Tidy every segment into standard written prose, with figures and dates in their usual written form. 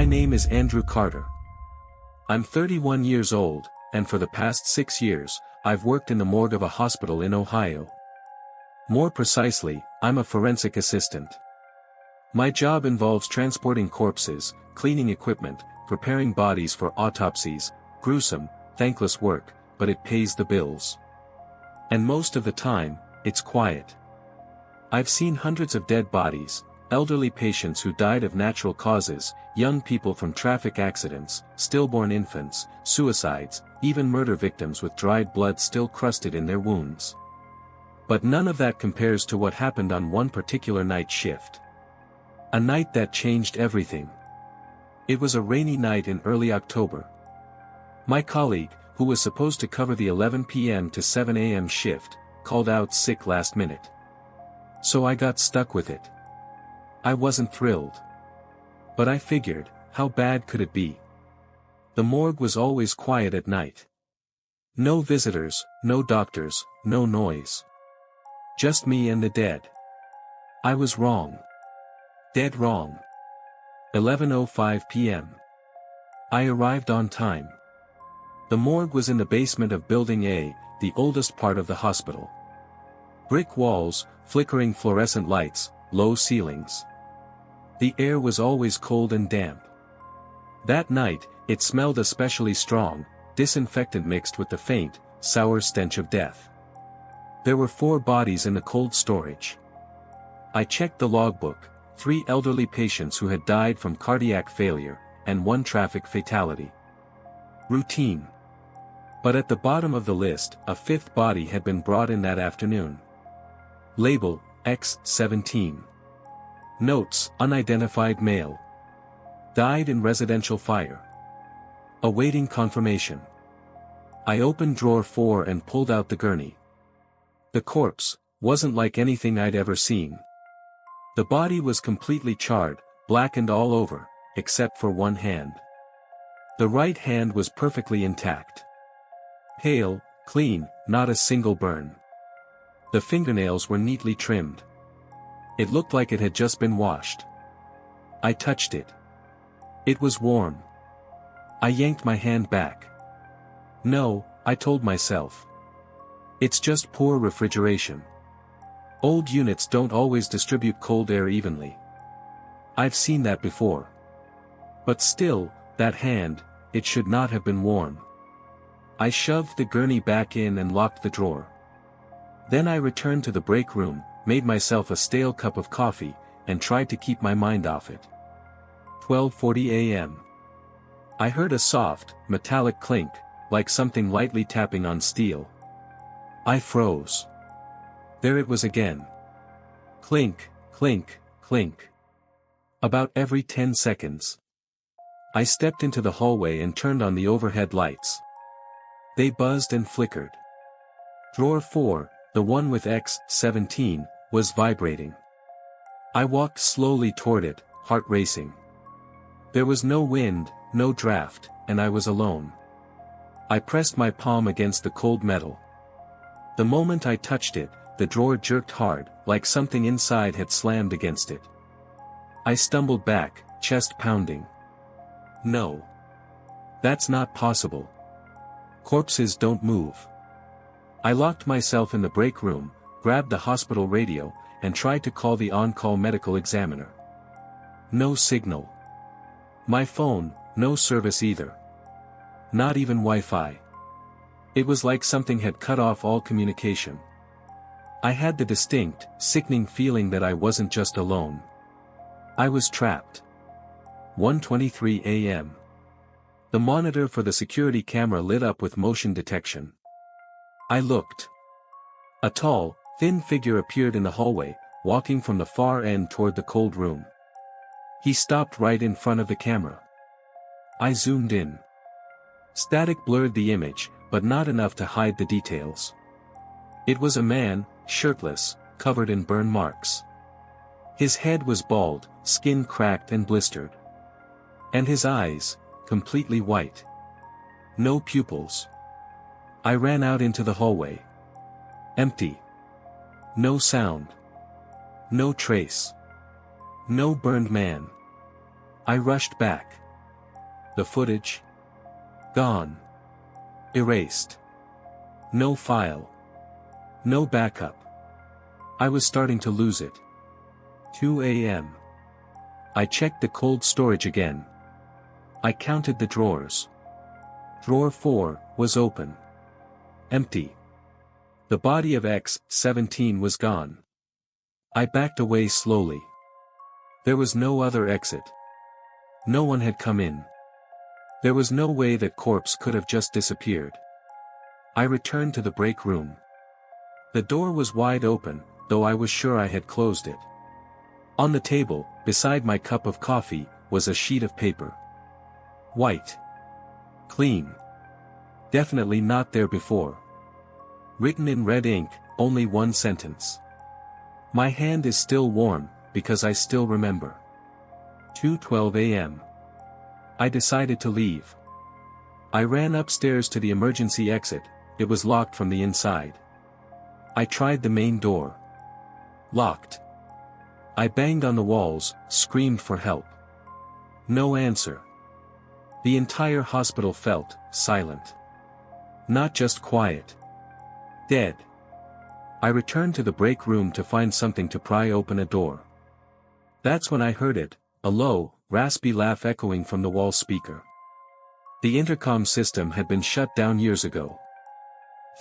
My name is Andrew Carter. I'm 31 years old, and for the past 6 years, I've worked in the morgue of a hospital in Ohio. More precisely, I'm a forensic assistant. My job involves transporting corpses, cleaning equipment, preparing bodies for autopsies, gruesome, thankless work, but it pays the bills. And most of the time, it's quiet. I've seen hundreds of dead bodies, elderly patients who died of natural causes, young people from traffic accidents, stillborn infants, suicides, even murder victims with dried blood still crusted in their wounds. But none of that compares to what happened on one particular night shift. A night that changed everything. It was a rainy night in early October. My colleague, who was supposed to cover the 11 p.m. to 7 a.m. shift, called out sick last minute. So I got stuck with it. I wasn't thrilled. But I figured, how bad could it be? The morgue was always quiet at night. No visitors, no doctors, no noise. Just me and the dead. I was wrong. Dead wrong. 11:05 p.m. I arrived on time. The morgue was in the basement of Building A, the oldest part of the hospital. Brick walls, flickering fluorescent lights, low ceilings. The air was always cold and damp. That night, it smelled especially strong, disinfectant mixed with the faint, sour stench of death. There were 4 bodies in the cold storage. I checked the logbook, 3 elderly patients who had died from cardiac failure, and 1 traffic fatality. Routine. But at the bottom of the list, a 5th body had been brought in that afternoon. Label, X17. Notes, unidentified male. Died in residential fire. Awaiting confirmation. I opened drawer 4 and pulled out the gurney. The corpse wasn't like anything I'd ever seen. The body was completely charred, blackened all over, except for one hand. The right hand was perfectly intact. Pale, clean, not a single burn. The fingernails were neatly trimmed. It looked like it had just been washed. I touched it. It was warm. I yanked my hand back. No, I told myself. It's just poor refrigeration. Old units don't always distribute cold air evenly. I've seen that before. But still, that hand, it should not have been warm. I shoved the gurney back in and locked the drawer. Then I returned to the break room, made myself a stale cup of coffee, and tried to keep my mind off it. 12:40 a.m. I heard a soft, metallic clink, like something lightly tapping on steel. I froze. There it was again. Clink, clink, clink. About every 10 seconds. I stepped into the hallway and turned on the overhead lights. They buzzed and flickered. Drawer 4, the one with X17, was vibrating. I walked slowly toward it, heart racing. There was no wind, no draft, and I was alone. I pressed my palm against the cold metal. The moment I touched it, the drawer jerked hard, like something inside had slammed against it. I stumbled back, chest pounding. No. That's not possible. Corpses don't move. I locked myself in the break room, grabbed the hospital radio, and tried to call the on-call medical examiner. No signal. My phone, no service either. Not even Wi-Fi. It was like something had cut off all communication. I had the distinct, sickening feeling that I wasn't just alone. I was trapped. 1:23 a.m. The monitor for the security camera lit up with motion detection. I looked. A tall, thin figure appeared in the hallway, walking from the far end toward the cold room. He stopped right in front of the camera. I zoomed in. Static blurred the image, but not enough to hide the details. It was a man, shirtless, covered in burn marks. His head was bald, skin cracked and blistered. And his eyes, completely white. No pupils. I ran out into the hallway. Empty. No sound. No trace. No burned man. I rushed back. The footage? Gone. Erased. No file. No backup. I was starting to lose it. 2 a.m. I checked the cold storage again. I counted the drawers. Drawer 4 was open. Empty. The body of X-17 was gone. I backed away slowly. There was no other exit. No one had come in. There was no way that corpse could have just disappeared. I returned to the break room. The door was wide open, though I was sure I had closed it. On the table, beside my cup of coffee, was a sheet of paper. White. Clean. Definitely not there before. Written in red ink, only one sentence. My hand is still warm, because I still remember. 2:12 a.m. I decided to leave. I ran upstairs to the emergency exit. It was locked from the inside. I tried the main door. Locked. I banged on the walls, screamed for help. No answer. The entire hospital felt silent. Not just quiet. Dead. I returned to the break room to find something to pry open a door. That's when I heard it, a low, raspy laugh echoing from the wall speaker. The intercom system had been shut down years ago.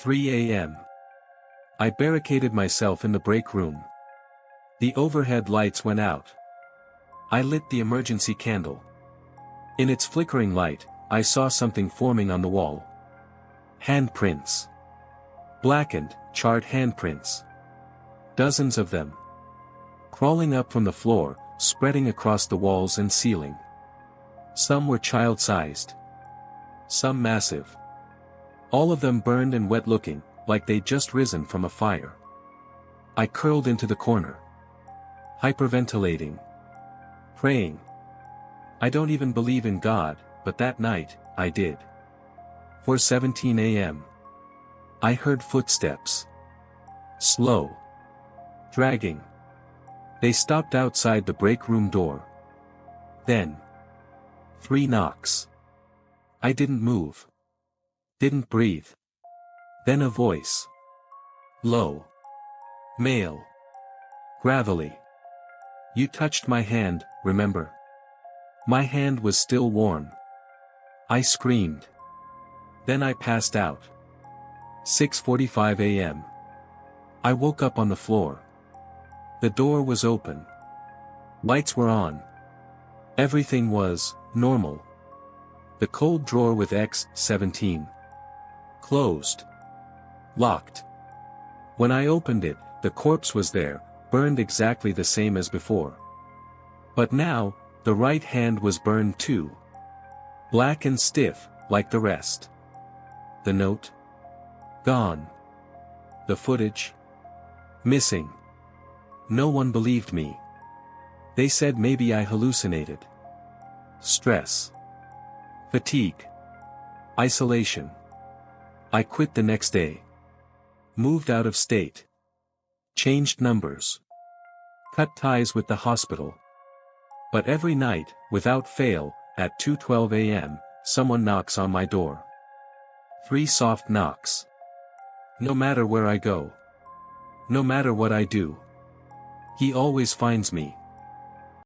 3 a.m. I barricaded myself in the break room. The overhead lights went out. I lit the emergency candle. In its flickering light, I saw something forming on the wall. Handprints. Blackened, charred handprints. Dozens of them. Crawling up from the floor, spreading across the walls and ceiling. Some were child-sized. Some massive. All of them burned and wet-looking, like they'd just risen from a fire. I curled into the corner. Hyperventilating. Praying. I don't even believe in God, but that night, I did. 4:17 a.m. I heard footsteps. Slow. Dragging. They stopped outside the break room door. Then. 3 knocks. I didn't move. Didn't breathe. Then a voice. Low. Male. Gravelly. You touched my hand, remember? My hand was still warm. I screamed. Then I passed out. 6:45 a.m. I woke up on the floor. The door was open. Lights were on. Everything was normal. The cold drawer with X-17. Closed. Locked. When I opened it, the corpse was there, burned exactly the same as before. But now, the right hand was burned too. Black and stiff, like the rest. The note? Gone. The footage? Missing. No one believed me. They said maybe I hallucinated. Stress. Fatigue. Isolation. I quit the next day. Moved out of state. Changed numbers. Cut ties with the hospital. But every night, without fail, at 2:12 a.m., someone knocks on my door. 3 soft knocks. No matter where I go. No matter what I do. He always finds me.